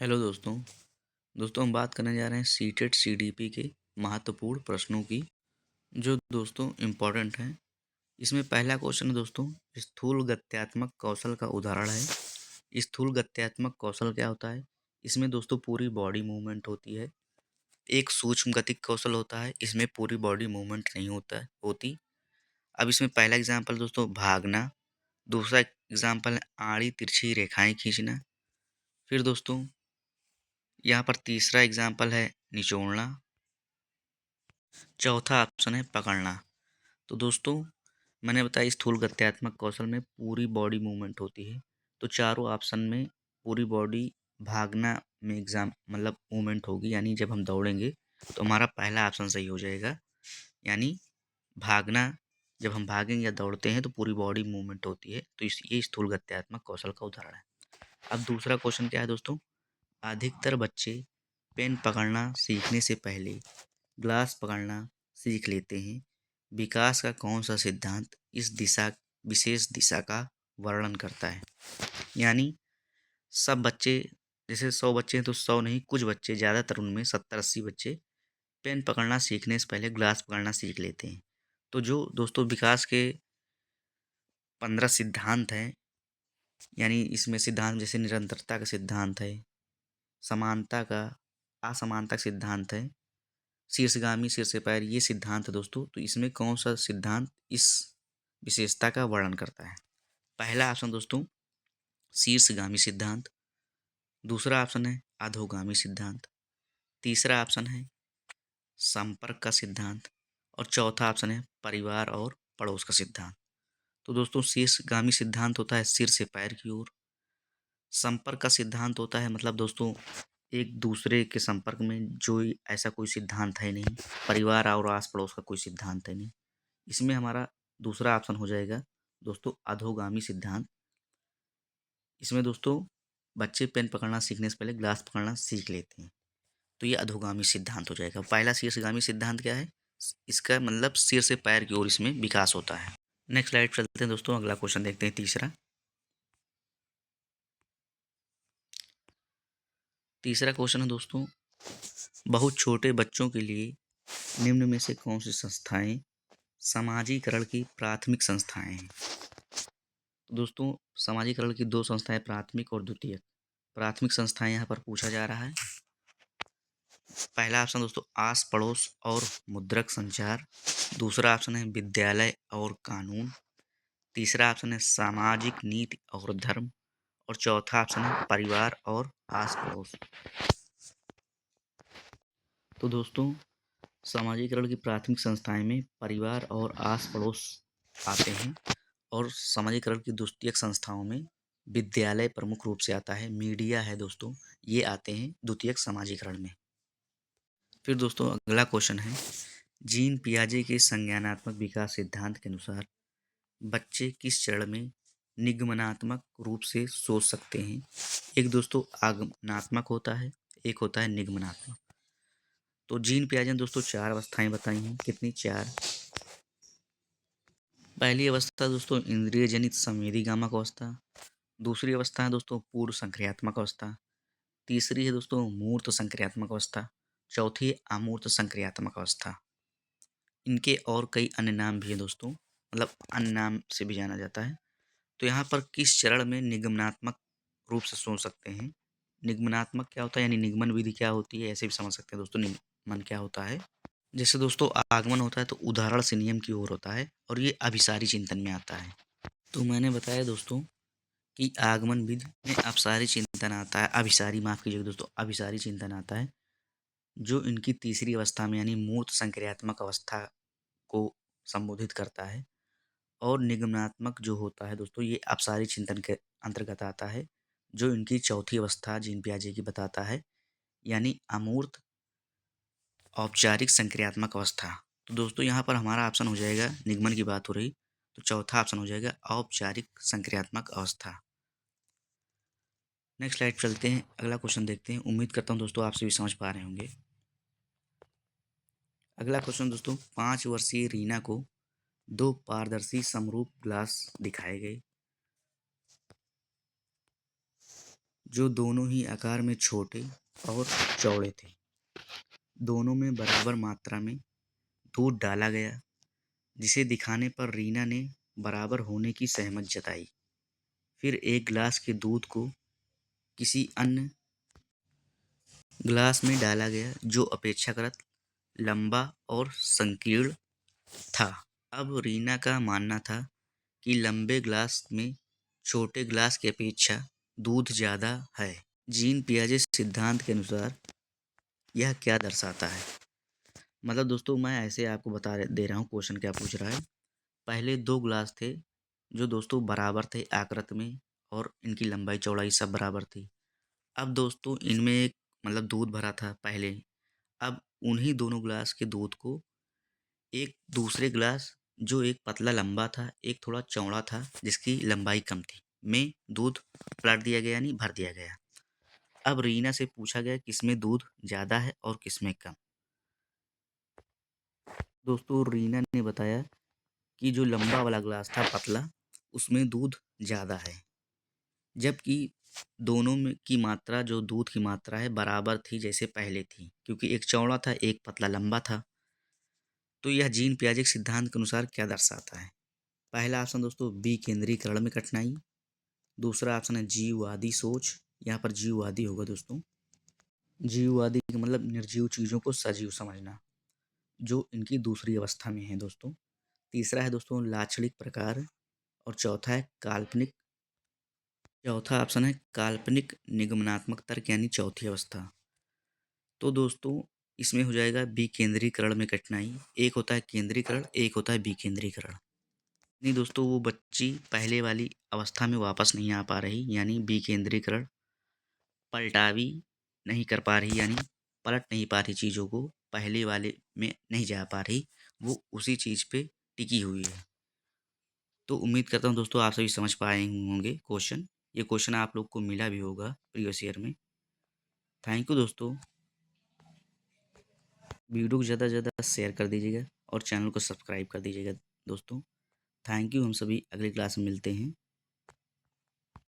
Hello दोस्तों। हम बात करने जा रहे हैं सीटेट सीडीपी के महत्वपूर्ण प्रश्नों की, जो दोस्तों इम्पोर्टेंट हैं। इसमें पहला क्वेश्चन है दोस्तों, स्थूल गत्यात्मक कौशल का उदाहरण है। स्थूल गत्यात्मक कौशल क्या होता है? इसमें दोस्तों पूरी बॉडी मूवमेंट होती है। एक सूक्ष्म गतिक कौशल होता है, इसमें पूरी बॉडी मूवमेंट नहीं होती। अब इसमें पहला एग्जाम्पल दोस्तों भागना, दूसरा एग्जाम्पल है आड़ी तिरछी रेखाएं खींचना। फिर दोस्तों यहाँ पर तीसरा एग्जाम्पल है निचोड़ना। चौथा ऑप्शन है पकड़ना। तो दोस्तों मैंने बताया स्थूल गत्यात्मक कौशल में पूरी बॉडी मूवमेंट होती है। तो चारों ऑप्शन में पूरी बॉडी भागना में एग्जाम मतलब मूवमेंट होगी, यानी जब हम दौड़ेंगे तो हमारा पहला ऑप्शन सही हो जाएगा। यानी भागना, जब हम भागेंगे या दौड़ते हैं तो पूरी बॉडी मूवमेंट होती है। तो ये स्थूल गत्यात्मक कौशल का उदाहरण है। अब दूसरा क्वेश्चन क्या है दोस्तों, अधिकतर बच्चे पेन पकड़ना सीखने से पहले ग्लास पकड़ना सीख लेते हैं। विकास का कौन सा सिद्धांत इस विशेष दिशा का वर्णन करता है? यानी सब बच्चे, जैसे 100 बच्चे हैं तो 100 नहीं, कुछ बच्चे, ज़्यादातर उनमें 70-80 बच्चे पेन पकड़ना सीखने से पहले ग्लास पकड़ना सीख लेते हैं। तो जो दोस्तों विकास के 15 सिद्धांत हैं, यानी इसमें सिद्धांत जैसे निरंतरता का सिद्धांत है, समानता का, असमानता का सिद्धांत है, शीर्षगामी शीर्ष पैर, ये सिद्धांत है दोस्तों। तो इसमें कौन सा सिद्धांत इस विशेषता का वर्णन करता है? पहला ऑप्शन दोस्तों शीर्षगामी सिद्धांत, दूसरा ऑप्शन है अधोगामी सिद्धांत, तीसरा ऑप्शन है संपर्क का सिद्धांत, और चौथा ऑप्शन है परिवार और पड़ोस का सिद्धांत। तो दोस्तों शीर्षगामी सिद्धांत होता है सिर से पैर की ओर। संपर्क का सिद्धांत होता है मतलब दोस्तों एक दूसरे के संपर्क में, जो ऐसा कोई सिद्धांत है नहीं। परिवार और आस पड़ोस का कोई सिद्धांत है नहीं। इसमें हमारा दूसरा ऑप्शन हो जाएगा दोस्तों अधोगामी सिद्धांत। इसमें दोस्तों बच्चे पेन पकड़ना सीखने से पहले ग्लास पकड़ना सीख लेते हैं। तो ये अधोगामी सिद्धांत हो जाएगा। पहला शीर्षगामी सिद्धांत क्या है? इसका मतलब सिर से पैर की ओर इसमें विकास होता है। नेक्स्ट स्लाइड चलते हैं दोस्तों, अगला क्वेश्चन देखते हैं। तीसरा क्वेश्चन है दोस्तों, बहुत छोटे बच्चों के लिए निम्न में से कौन सी संस्थाएं समाजीकरण की प्राथमिक संस्थाएं हैं? तो दोस्तों समाजीकरण की दो संस्थाएं, प्राथमिक और द्वितीयक। प्राथमिक संस्थाएं यहाँ पर पूछा जा रहा है। पहला ऑप्शन दोस्तों आस पड़ोस और मुद्रक संचार, दूसरा ऑप्शन है विद्यालय और कानून, तीसरा ऑप्शन है सामाजिक नीति और धर्म, और चौथा ऑप्शन है परिवार और आस पड़ोस। तो दोस्तों समाजीकरण की प्राथमिक संस्थाएं में परिवार और आस पड़ोस आते हैं, और समाजीकरण की द्वितीयक संस्थाओं में विद्यालय प्रमुख रूप से आता है, मीडिया है दोस्तों, ये आते हैं द्वितीयक समाजीकरण में। फिर दोस्तों अगला क्वेश्चन है, जीन पियाजे के संज्ञानात्मक विकास सिद्धांत के अनुसार बच्चे किस चरण में निगमनात्मक रूप से सोच सकते हैं? एक दोस्तों आगमनात्मक होता है, एक होता है निगमनात्मक। तो जीन पियाजे ने दोस्तों 4 अवस्थाएं बताई हैं। कितनी? 4। पहली अवस्था दोस्तों इंद्रिय जनित संवेदी गामक अवस्था, दूसरी अवस्था है दोस्तों पूर्व संक्रियात्मक अवस्था, तीसरी है दोस्तों मूर्त संक्रियात्मक अवस्था, चौथी है अमूर्त संक्रियात्मक अवस्था। इनके और कई अन्य नाम भी हैं दोस्तों, मतलब अन्य नाम से भी जाना जाता है। तो यहाँ पर किस चरण में निगमनात्मक रूप से सोच सकते हैं? निगमनात्मक क्या होता है, यानी निगमन विधि क्या होती है, ऐसे भी समझ सकते हैं दोस्तों निगमन क्या होता है। जैसे दोस्तों आगमन होता है तो उदाहरण से नियम की ओर होता है, और ये अभिसारी चिंतन में आता है। तो मैंने बताया दोस्तों कि आगमन विधि में अपसारी चिंतन आता है, अभिसारी, माफ कीजिएगा दोस्तों, अभिसारी चिंतन आता है, जो इनकी तीसरी अवस्था में यानी मूर्त संक्रियात्मक अवस्था को संबोधित करता है। और निगमनात्मक जो होता है दोस्तों ये अपसारी चिंतन के अंतर्गत आता है, जो इनकी चौथी अवस्था जीन पियाजे की बताता है, यानी अमूर्त औपचारिक संक्रियात्मक अवस्था। तो दोस्तों यहाँ पर हमारा ऑप्शन हो जाएगा, निगमन की बात हो रही तो चौथा ऑप्शन हो जाएगा औपचारिक संक्रियात्मक अवस्था। नेक्स्ट स्लाइड चलते हैं, अगला क्वेश्चन देखते हैं। उम्मीद करता हूँ दोस्तों आप सभी समझ पा रहे होंगे। अगला क्वेश्चन दोस्तों, 5 वर्षीय रीना को 2 पारदर्शी समरूप ग्लास दिखाए गए। जो दोनों ही आकार में छोटे और चौड़े थे। दोनों में बराबर मात्रा में दूध डाला गया, जिसे दिखाने पर रीना ने बराबर होने की सहमति जताई। फिर एक गिलास के दूध को किसी अन्य गिलास में डाला गया, जो अपेक्षाकृत लंबा और संकीर्ण था। अब रीना का मानना था कि लंबे गिलास में छोटे गिलास की अपेक्षा दूध ज़्यादा है। जीन पियाजे सिद्धांत के अनुसार यह क्या दर्शाता है? मतलब दोस्तों, मैं ऐसे आपको दे रहा हूँ, क्वेश्चन क्या पूछ रहा है। पहले दो गिलास थे जो दोस्तों बराबर थे आकृति में, और इनकी लंबाई चौड़ाई सब बराबर थी। अब दोस्तों इनमें एक मतलब दूध भरा था पहले। अब उन्हीं दोनों गिलास के दूध को एक दूसरे गिलास, जो एक पतला लंबा था, एक थोड़ा चौड़ा था जिसकी लंबाई कम थी, में दूध पलट दिया गया, यानी भर दिया गया। अब रीना से पूछा गया किसमें दूध ज़्यादा है और किसमें कम। दोस्तों रीना ने बताया कि जो लंबा वाला गिलास था पतला, उसमें दूध ज़्यादा है, जबकि दोनों में की मात्रा, जो दूध की मात्रा है, बराबर थी जैसे पहले थी, क्योंकि एक चौड़ा था एक पतला लंबा था। तो यह जीन पियाजे के सिद्धांत के अनुसार क्या दर्शाता है? पहला ऑप्शन दोस्तों बी केंद्रीकरण में कठिनाई। दूसरा ऑप्शन है जीववादी सोच। यहाँ पर जीववादी होगा दोस्तों। जीववादी का मतलब निर्जीव चीज़ों को सजीव समझना, जो इनकी दूसरी अवस्था में है दोस्तों। तीसरा है दोस्तों लाक्षणिक प्रकार, और चौथा है काल्पनिक। चौथा ऑप्शन है काल्पनिक निगमनात्मक तर्क, यानी चौथी अवस्था। तो दोस्तों इसमें हो जाएगा बी केंद्रीकरण में कठिनाई। एक होता है केंद्रीकरण, एक होता है विकेंद्रीकरण। नहीं दोस्तों, वो बच्ची पहले वाली अवस्था में वापस नहीं आ पा रही, यानी विकेंद्रीकरण। पलटावी नहीं कर पा रही, यानी पलट नहीं पा रही चीज़ों को, पहले वाले में नहीं जा पा रही, वो उसी चीज़ पे टिकी हुई है। तो उम्मीद करता हूँ दोस्तों आप सभी समझ पाए होंगे क्वेश्चन। ये क्वेश्चन आप लोग को मिला भी होगा प्रीवियस ईयर में। थैंक यू दोस्तों। वीडियो को ज़्यादा से ज़्यादा शेयर कर दीजिएगा और चैनल को सब्सक्राइब कर दीजिएगा दोस्तों। Thank you. हम सभी अगली क्लास में मिलते हैं।